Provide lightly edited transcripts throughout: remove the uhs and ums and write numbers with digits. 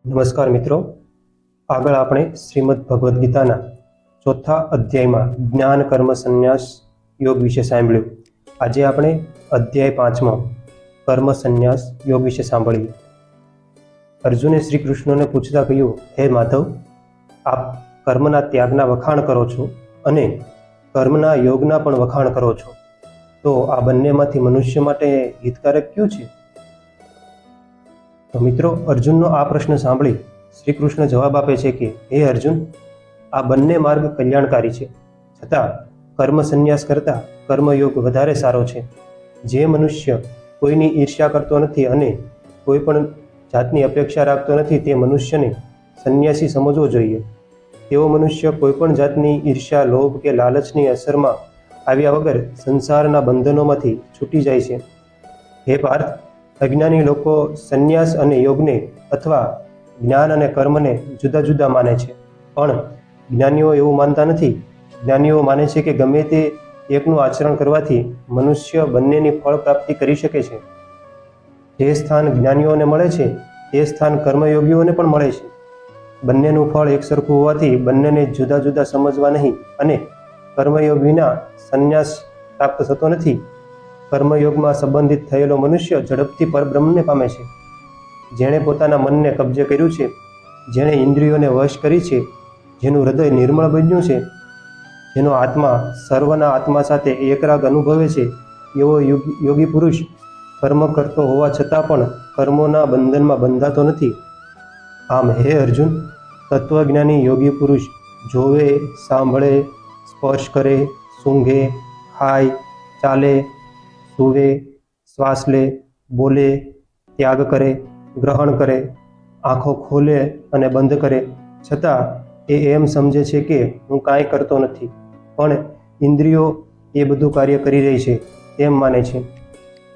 નમસ્કાર મિત્રો, આગળ આપણે શ્રીમદ ભગવદ્ ગીતાના ચોથા અધ્યાયમાં જ્ઞાન કર્મ સંન્યાસ યોગ વિશે સાંભળ્યું. આજે આપણે અધ્યાય 5 કર્મ સંન્યાસ યોગ વિશે સાંભળીએ. અર્જુને શ્રી કૃષ્ણને પૂછતા કહ્યું, હે માધવ, આપ કર્મના ત્યાગના વખાણ કરો છો અને કર્મના યોગના પણ વખાણ કરો છો, તો આ બંનેમાંથી મનુષ્ય માટે હિતકારક કયું છે? તો મિત્રો, અર્જુનનો આ પ્રશ્ન સાંભળી શ્રી કૃષ્ણ જવાબ આપે છે કે, હે અર્જુન, આ બંને માર્ગ કલ્યાણકારી છે, છતાં કર્મ સંન્યાસ કરતાં કર્મયોગ વધારે સારો છે. જે મનુષ્ય કોઈની ઈર્ષ્યા કરતો નથી અને કોઈ પણ જાતની અપેક્ષા રાખતો નથી, તે મનુષ્યને સંન્યાસી સમજવો જોઈએ. તેવો મનુષ્ય કોઈ પણ જાતની ઈર્ષ્યા, લોભ કે લાલચની અસરમાં આવ્યા વગર સંસારના બંધનોમાંથી છૂટી જાય છે. હે પાર્થ, અજ્ઞાની લોકો સંન્યાસ અને યોગને અથવા જ્ઞાન અને કર્મને જુદા જુદા માને છે, પણ જ્ઞાનીઓ એવું માનતા નથી. જ્ઞાનીઓ માને છે કે ગમે તે એકનું આચરણ કરવાથી મનુષ્ય બંનેની ફળ પ્રાપ્તિ કરી શકે છે. જે સ્થાન જ્ઞાનીઓને મળે છે તે સ્થાન કર્મયોગીઓને પણ મળે છે. બંનેનું ફળ એક સરખું હોવાથી બંનેને જુદા જુદા સમજવા નહીં, અને કર્મયોગ વિના સંન્યાસ પ્રાપ્ત થતો નથી. કર્મયોગમાં સંબંધિત થયેલો મનુષ્ય ઝડપથી પરબ્રહ્મને પામે છે. જેણે પોતાના મનને કબજે કર્યું છે, જેણે ઇન્દ્રિયોને વશ કરી છે, જેનું હૃદય નિર્મળ બન્યું છે, જેનો આત્મા સર્વના આત્મા સાથે એકરાગ અનુભવે છે, એવો યોગી પુરુષ કર્મ કરતો હોવા છતાં પણ કર્મોના બંધનમાં બંધાતો નથી. આમ હે અર્જુન, તત્વજ્ઞાની યોગી પુરુષ જોવે, સાંભળે, સ્પર્શ કરે, સૂંઘે, ખાય, ચાલે, સૂવે, શ્વાસ લે, બોલે, ત્યાગ કરે, ગ્રહણ કરે, આંખો ખોલે અને બંધ કરે, છતાં એ એમ સમજે છે કે હું કાંઈ કરતો નથી, પણ ઇન્દ્રિયો એ બધું કાર્ય કરી રહી છે એમ માને છે.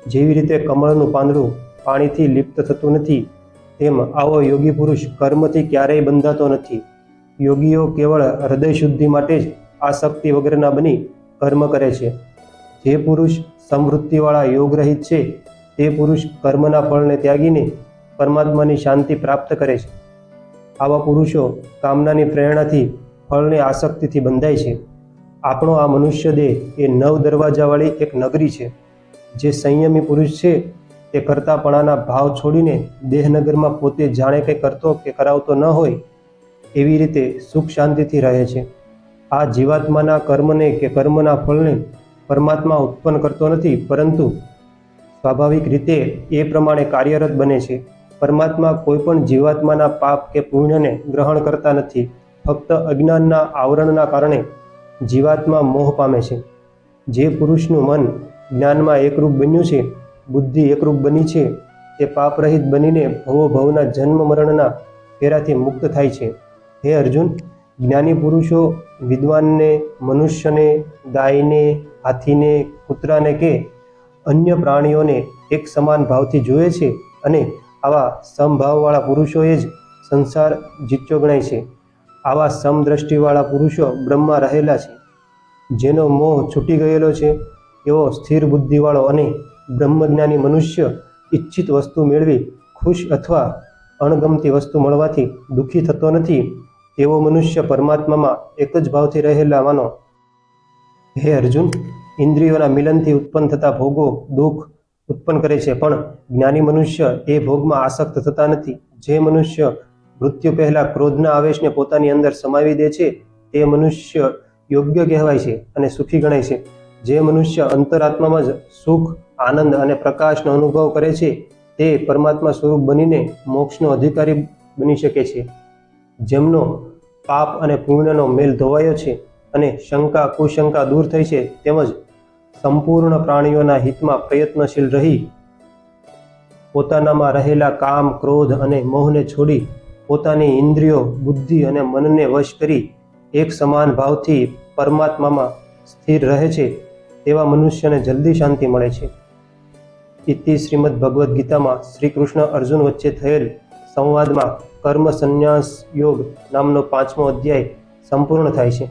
જેવી રીતે કમળનું પાંદડું પાણીથી લિપ્ત થતું નથી, તેમ આવો યોગી પુરુષ કર્મથી ક્યારેય બંધાતો નથી. યોગીઓ કેવળ હૃદય શુદ્ધિ માટે જ આસક્તિ વગરના બની કર્મ કરે છે. જે પુરુષ સમવૃત્તિવાળા યોગ રહિત છે, તે પુરુષ કર્મના ફળને ત્યાગીને પરમાત્માની શાંતિ પ્રાપ્ત કરે છે. આવા પુરુષો કામનાની પ્રેરણાથી ફળની આસક્તિથી બંધાય છે. આપણો આ મનુષ્ય દેહ એ 9 દરવાજાવાળી એક નગરી છે. જે સંયમી પુરુષ છે તે કરતાપણાના ભાવ છોડીને દેહનગરમાં પોતે જાણે કંઈ કરતો કે કરાવતો ન હોય એવી રીતે સુખ શાંતિથી રહે છે. આ જીવાત્માના કર્મને કે કર્મના ફળને પરમાત્મા ઉત્પન્ન કરતો નથી, પરંતુ સ્વાભાવિક રીતે એ પ્રમાણે કાર્યરત બને છે. પરમાત્મા કોઈ પણ જીવાત્માના પાપ કે પુણ્યને ગ્રહણ કરતા નથી. ફક્ત અજ્ઞાનના આવરણના કારણે જીવાત્મા મોહ પામે છે. જે પુરુષનું મન જ્ઞાનમાં એકરૂપ બન્યું છે, બુદ્ધિ એકરૂપ બની છે, તે પાપરહિત બનીને ભવોભવના જન્મ મરણના ફેરાથી મુક્ત થાય છે. હે અર્જુન, જ્ઞાની પુરુષો વિદ્વાનને, મનુષ્યને, ગાયને, હાથીને, કૂતરાને કે અન્ય પ્રાણીઓને એક સમાન ભાવથી જુએ છે, અને આવા સમભાવવાળા પુરુષોએ જ સંસાર જીત્યો ગણાય છે. આવા સમદ્રષ્ટિવાળા પુરુષો બ્રહ્મમાં રહેલા છે. જેનો મોહ છૂટી ગયેલો છે, એવો સ્થિર બુદ્ધિવાળો અને બ્રહ્મજ્ઞાની મનુષ્ય ઈચ્છિત વસ્તુ મેળવી ખુશ અથવા અણગમતી વસ્તુ મળવાથી દુઃખી થતો નથી. એવો મનુષ્ય પરમાત્મામાં એક જ ભાવથી રહેલા માનો. હે અર્જુન, ઇન્દ્રિયોના મિલનથી ઉત્પન્ન થતા ભોગો દુઃખ ઉત્પન્ન કરે છે, પણ જ્ઞાની મનુષ્ય એ ભોગમાં આસક્ત થતા નથી. જે મનુષ્ય મૃત્યુ પહેલા ક્રોધના આવેશને પોતાની અંદર સમાવી દે છે, તે મનુષ્ય યોગ્ય કહેવાય છે અને સુખી ગણાય છે. જે મનુષ્ય અંતરાત્મામાં જ સુખ, આનંદ અને પ્રકાશનો અનુભવ કરે છે, તે પરમાત્મા સ્વરૂપ બનીને મોક્ષનો અધિકારી બની શકે છે. જેમનો પાપ અને પુણ્યનો મેલ ધોવાયો છે અને શંકા કુશંકા દૂર થઈ છે, તેમજ સંપૂર્ણ પ્રાણીઓના હિતમાં પ્રયત્નશીલ રહી પોતાનામાં રહેલા કામ, ક્રોધ અને મોહને છોડી પોતાની ઇન્દ્રિયો, બુદ્ધિ અને મનને વશ કરી એક સમાન ભાવથી પરમાત્મામાં સ્થિર રહે છે, તેવા મનુષ્યને જલ્દી શાંતિ મળે છે. ઇતિ શ્રીમદ ભગવદ્ ગીતામાં શ્રી કૃષ્ણ અર્જુન વચ્ચે થયેલ સંવાદમાં કર્મ સંન્યાસ યોગ નામનો 5મો અધ્યાય સંપૂર્ણ થાય છે.